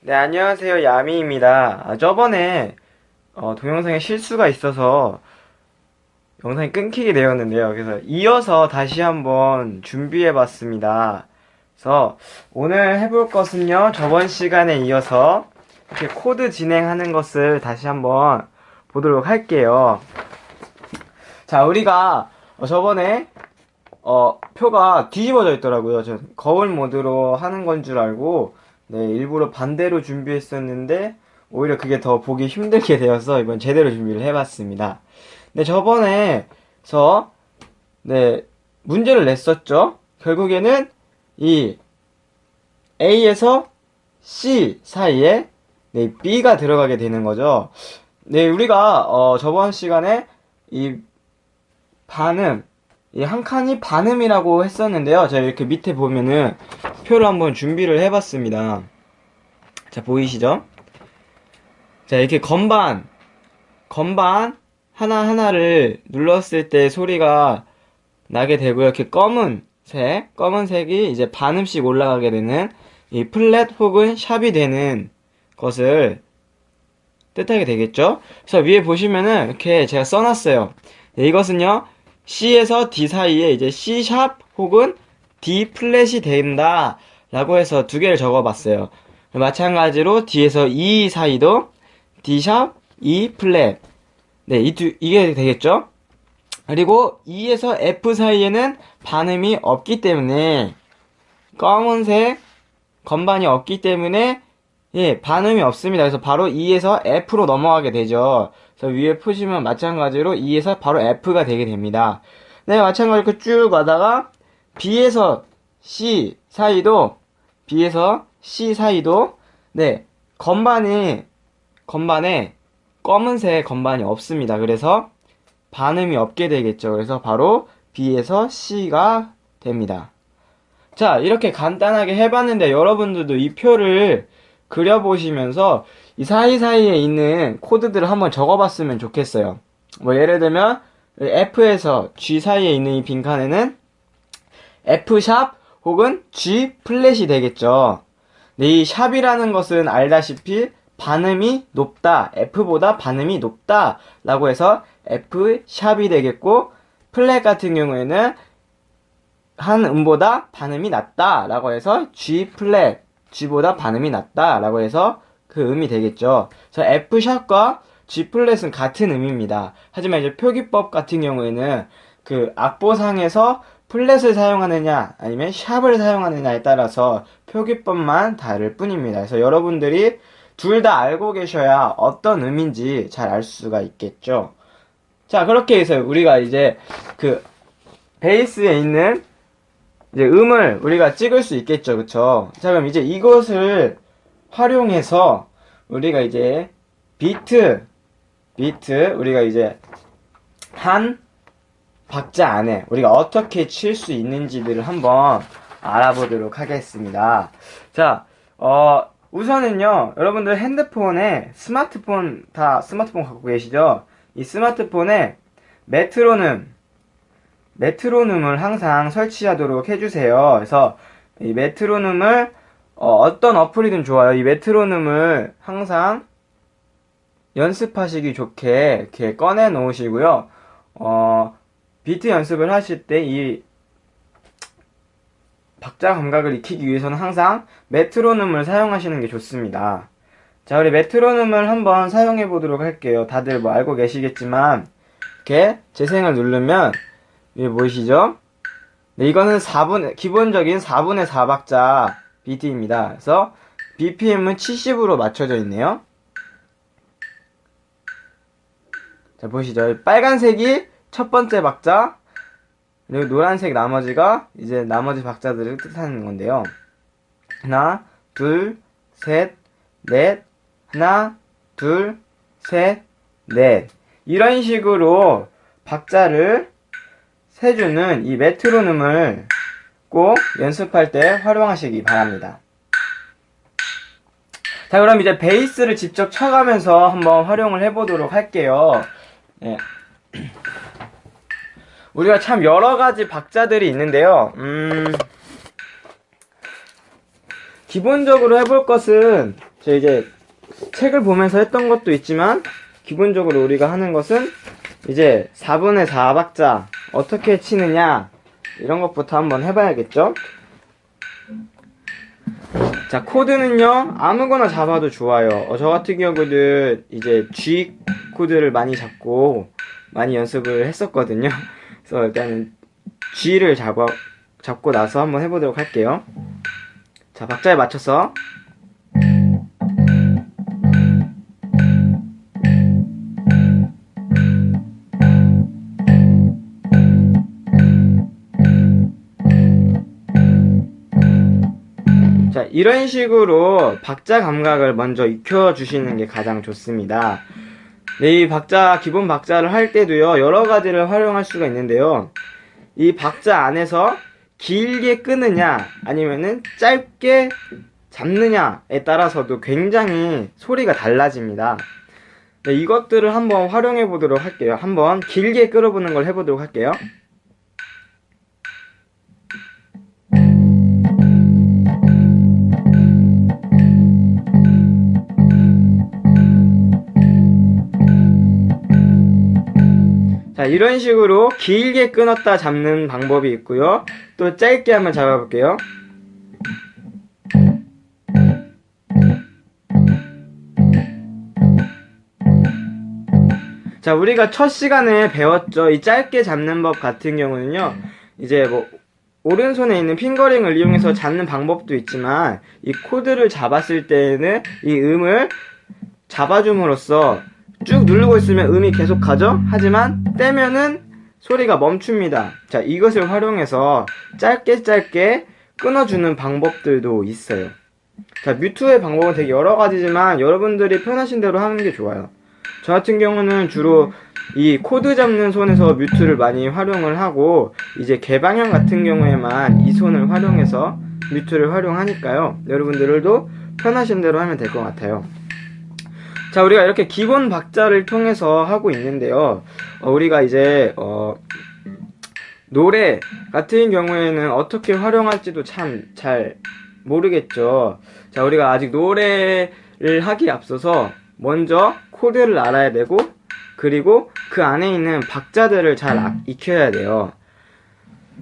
네, 안녕하세요. 야미입니다. 저번에 동영상에 실수가 있어서 영상이 끊기게 되었는데요. 그래서 이어서 다시 한번 준비해 봤습니다. 그래서 오늘 해볼 것은요, 저번 시간에 이어서 이렇게 코드 진행하는 것을 다시 한번 보도록 할게요. 자, 우리가 저번에 표가 뒤집어져 있더라고요. 저 거울 모드로 하는 건 줄 알고, 네, 일부러 반대로 준비했었는데, 오히려 그게 더 보기 힘들게 되어서 이번 제대로 준비를 해봤습니다. 네, 저번에서, 네, 문제를 냈었죠? 결국에는 이 A에서 C 사이에, 네, B가 들어가게 되는 거죠. 네, 우리가, 저번 시간에 이 반음, 이 한 칸이 반음이라고 했었는데요. 제가 이렇게 밑에 보면은 표를 한번 준비를 해봤습니다. 자, 보이시죠? 자, 이렇게 건반 하나하나를 눌렀을 때 소리가 나게 되고요. 이렇게 검은색이 이제 반음씩 올라가게 되는 이 플랫 혹은 샵이 되는 것을 뜻하게 되겠죠? 그래서 위에 보시면은 이렇게 제가 써놨어요. 네, 이것은요, C에서 D 사이에 이제 C 샵 혹은 D 플랫이 된다 라고 해서 두 개를 적어봤어요. 마찬가지로 D에서 E 사이도 D 샵, E 플랫. 네, 이게 되겠죠? 그리고 E에서 F 사이에는 반음이 없기 때문에 검은색 건반이 없기 때문에 예, 반음이 없습니다. 그래서 바로 E에서 F로 넘어가게 되죠. 그래서 위에 푸시면 마찬가지로 E에서 바로 F가 되게 됩니다. 네, 마찬가지로 쭉 가다가 B에서 C 사이도 네, 건반에 검은색 건반이 없습니다. 그래서 반음이 없게 되겠죠. 그래서 바로 B에서 C가 됩니다. 자, 이렇게 간단하게 해봤는데 여러분들도 이 표를 그려보시면서 이 사이사이에 있는 코드들을 한번 적어봤으면 좋겠어요. 뭐 예를 들면 F에서 G 사이에 있는 이 빈칸에는 F 샵 혹은 G 플랫이 되겠죠. 근데 이 샵이라는 것은 알다시피 반음이 높다, F보다 반음이 높다 라고 해서 F 샵이 되겠고, 플랫 같은 경우에는 한 음보다 반음이 낮다 라고 해서 G 플랫, G보다 반음이 낮다 라고 해서 그 음이 되겠죠. 그래서 F 샵과 G 플랫은 같은 음입니다. 하지만 이제 표기법 같은 경우에는 그 악보상에서 플랫을 사용하느냐 아니면 샵을 사용하느냐에 따라서 표기법만 다를 뿐입니다. 그래서 여러분들이 둘 다 알고 계셔야 어떤 음인지 잘 알 수가 있겠죠. 자, 그렇게 해서 우리가 이제 그 베이스에 있는 이제 음을 우리가 찍을 수 있겠죠. 그쵸? 자, 그럼 이제 이것을 활용해서 우리가 이제 비트, 우리가 이제 한 박자 안에 우리가 어떻게 칠 수 있는지들을 한번 알아보도록 하겠습니다. 자, 우선은요, 여러분들 핸드폰에 스마트폰 갖고 계시죠? 이 스마트폰에 메트로놈을 항상 설치하도록 해주세요. 그래서 이 메트로놈을 어떤 어플이든 좋아요. 이 메트로놈을 항상 연습하시기 좋게 이렇게 꺼내 놓으시고요. 비트 연습을 하실 때 이 박자 감각을 익히기 위해서는 항상 메트로놈을 사용하시는 게 좋습니다. 자, 우리 메트로놈을 한번 사용해 보도록 할게요. 다들 뭐 알고 계시겠지만 이렇게 재생을 누르면 이게 보이시죠? 네, 이거는 기본적인 4분의 4박자 비트입니다. 그래서 BPM은 70으로 맞춰져 있네요. 자, 보이시죠? 빨간색이 첫 번째 박자, 그리고 노란색 나머지가 이제 나머지 박자들을 뜻하는 건데요. 하나, 둘, 셋, 넷, 하나, 둘, 셋, 넷. 이런 식으로 박자를 세주는 이 메트로놈을 꼭 연습할 때 활용하시기 바랍니다. 자, 그럼 이제 베이스를 직접 쳐가면서 한번 활용을 해보도록 할게요. 네. 우리가 참 여러가지 박자들이 있는데요. 기본적으로 해볼 것은 저 이제 책을 보면서 했던 것도 있지만 기본적으로 우리가 하는 것은 이제 4분의 4박자 어떻게 치느냐 이런 것부터 한번 해봐야겠죠. 자, 코드는요 아무거나 잡아도 좋아요. 저 같은 경우는 이제 G 코드를 많이 잡고 많이 연습을 했었거든요. 그래서 일단은 G를 잡고 나서 한번 해보도록 할게요. 자, 박자에 맞춰서 자, 이런 식으로 박자 감각을 먼저 익혀주시는 게 가장 좋습니다. 네, 이 기본 박자를 할 때도요, 여러 가지를 활용할 수가 있는데요. 이 박자 안에서 길게 끄느냐, 아니면은 짧게 잡느냐에 따라서도 굉장히 소리가 달라집니다. 네, 이것들을 한번 활용해 보도록 할게요. 한번 길게 끌어보는 걸 해보도록 할게요. 자, 이런 식으로 길게 끊었다 잡는 방법이 있고요. 또 짧게 한번 잡아볼게요. 자, 우리가 첫 시간에 배웠죠. 이 짧게 잡는 법 같은 경우는요. 이제 뭐 오른손에 있는 핑거링을 이용해서 잡는 방법도 있지만 이 코드를 잡았을 때는 이 음을 잡아줌으로써 쭉 누르고 있으면 음이 계속 가죠? 하지만 떼면은 소리가 멈춥니다. 자, 이것을 활용해서 짧게 끊어주는 방법들도 있어요. 자, 뮤트의 방법은 되게 여러 가지지만 여러분들이 편하신 대로 하는 게 좋아요. 저 같은 경우는 주로 이 코드 잡는 손에서 뮤트를 많이 활용을 하고 이제 개방형 같은 경우에만 이 손을 활용해서 뮤트를 활용하니까요. 여러분들도 편하신 대로 하면 될 것 같아요. 자, 우리가 이렇게 기본 박자를 통해서 하고 있는데요. 우리가 이제 노래 같은 경우에는 어떻게 활용할지도 참 잘 모르겠죠. 자, 우리가 아직 노래를 하기에 앞서서 먼저 코드를 알아야 되고 그리고 그 안에 있는 박자들을 잘 익혀야 돼요.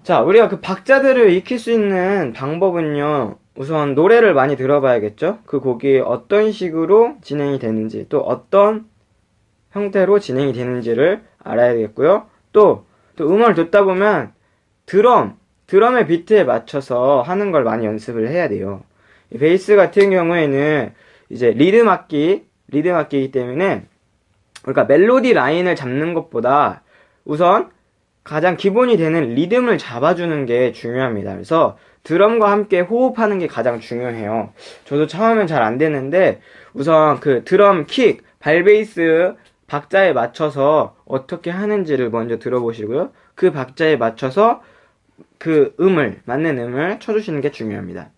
자, 우리가 그 박자들을 익힐 수 있는 방법은요, 우선 노래를 많이 들어봐야겠죠? 그 곡이 어떤 식으로 진행이 되는지, 또 어떤 형태로 진행이 되는지를 알아야 되겠고요. 또 음악을 듣다 보면 드럼의 비트에 맞춰서 하는 걸 많이 연습을 해야 돼요. 베이스 같은 경우에는 이제 리듬 악기이기 때문에 그러니까 멜로디 라인을 잡는 것보다 우선 가장 기본이 되는 리듬을 잡아주는 게 중요합니다. 그래서 드럼과 함께 호흡하는 게 가장 중요해요. 저도 처음엔 잘 안 되는데 우선 그 드럼 킥, 발베이스 박자에 맞춰서 어떻게 하는지를 먼저 들어보시고요. 그 박자에 맞춰서 그 맞는 음을 쳐주시는 게 중요합니다.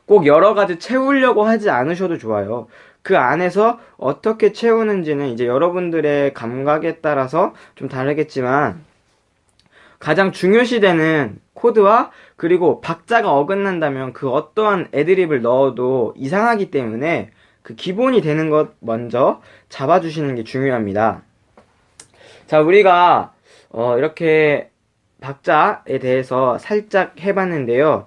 꼭 여러 가지 채우려고 하지 않으셔도 좋아요. 그 안에서 어떻게 채우는지는 이제 여러분들의 감각에 따라서 좀 다르겠지만 가장 중요시되는 코드와 그리고 박자가 어긋난다면 그 어떠한 애드립을 넣어도 이상하기 때문에 그 기본이 되는 것 먼저 잡아주시는 게 중요합니다. 자, 우리가 이렇게 박자에 대해서 살짝 해봤는데요.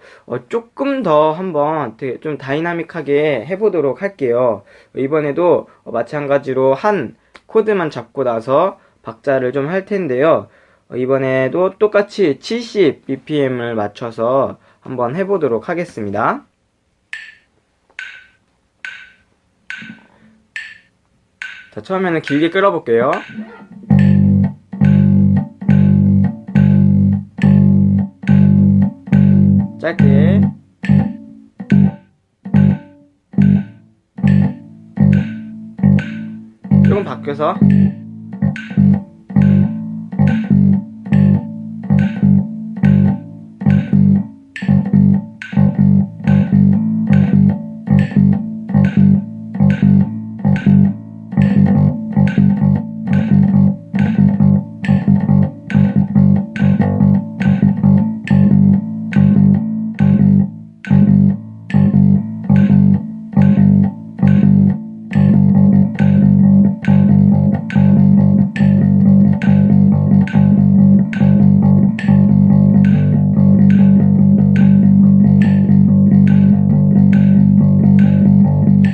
조금 더 한번 되게 좀 다이나믹하게 해보도록 할게요. 이번에도 마찬가지로 한 코드만 잡고 나서 박자를 좀 할 텐데요. 이번에도 똑같이 70bpm을 맞춰서 한번 해보도록 하겠습니다. 자, 처음에는 길게 끌어볼게요. 짧게 조금 바뀌어서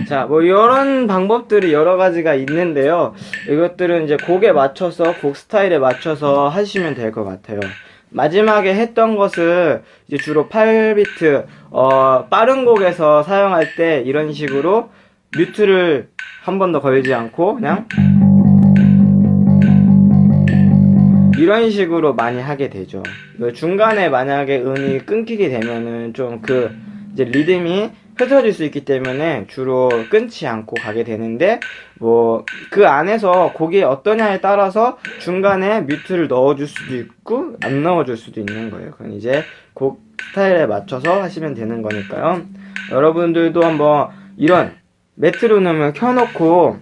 자, 뭐 이런 방법들이 여러 가지가 있는데요. 이것들은 이제 곡에 맞춰서 곡 스타일에 맞춰서 하시면 될 것 같아요. 마지막에 했던 것을 이제 주로 8비트 빠른 곡에서 사용할 때 이런 식으로 뮤트를 한 번 더 걸지 않고 그냥 이런 식으로 많이 하게 되죠. 중간에 만약에 음이 끊기게 되면은 좀 이제 리듬이 흩어질 수 있기 때문에 주로 끊지 않고 가게 되는데, 뭐 그 안에서 곡이 어떠냐에 따라서 중간에 뮤트를 넣어줄 수도 있고 안 넣어줄 수도 있는 거예요. 그건 이제 곡 스타일에 맞춰서 하시면 되는 거니까요. 여러분들도 한번 이런 메트로놈을 켜놓고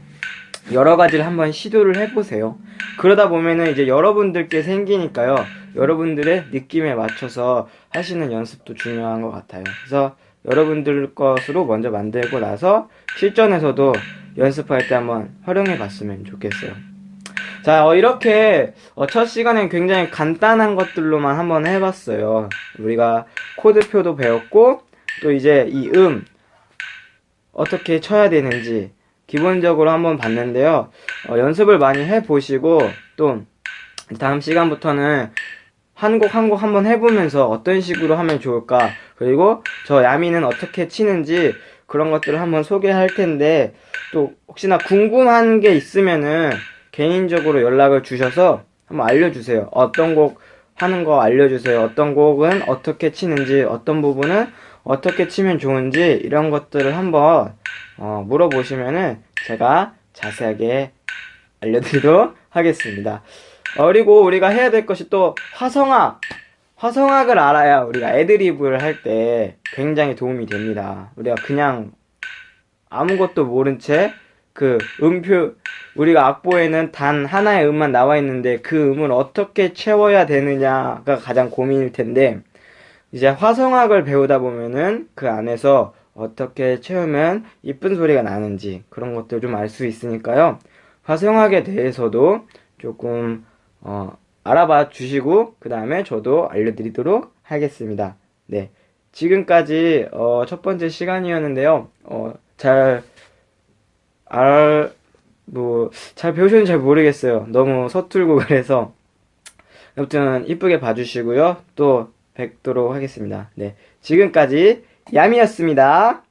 여러 가지를 한번 시도를 해보세요. 그러다 보면은 이제 여러분들께 생기니까요. 여러분들의 느낌에 맞춰서 하시는 연습도 중요한 것 같아요. 그래서 여러분들 것으로 먼저 만들고 나서 실전에서도 연습할 때 한번 활용해 봤으면 좋겠어요. 자, 이렇게 첫 시간엔 굉장히 간단한 것들로만 한번 해봤어요. 우리가 코드표도 배웠고, 또 이제 이 어떻게 쳐야 되는지 기본적으로 한번 봤는데요. 연습을 많이 해보시고 또 다음 시간부터는 한 곡 한 곡 한번 해보면서 어떤 식으로 하면 좋을까, 그리고 저 야미는 어떻게 치는지 그런 것들을 한번 소개할 텐데, 또 혹시나 궁금한 게 있으면은 개인적으로 연락을 주셔서 한번 알려주세요. 어떤 곡 하는 거 알려주세요. 어떤 곡은 어떻게 치는지, 어떤 부분은 어떻게 치면 좋은지, 이런 것들을 한번 물어보시면은 제가 자세하게 알려드리도록 하겠습니다. 그리고 우리가 해야 될 것이 또 화성학을 알아야 우리가 애드리브를 할 때 굉장히 도움이 됩니다. 우리가 그냥 아무것도 모른 채 우리가 악보에는 단 하나의 음만 나와 있는데 그 음을 어떻게 채워야 되느냐가 가장 고민일 텐데, 이제 화성학을 배우다 보면은 그 안에서 어떻게 채우면 이쁜 소리가 나는지 그런 것들 좀 알 수 있으니까요. 화성학에 대해서도 조금 알아봐 주시고 그 다음에 저도 알려드리도록 하겠습니다. 네, 지금까지 첫 번째 시간이었는데요. 잘 배우셨는지 잘 모르겠어요. 너무 서툴고 그래서. 아무튼 이쁘게 봐주시고요. 또 뵙도록 하겠습니다. 네, 지금까지 야미였습니다.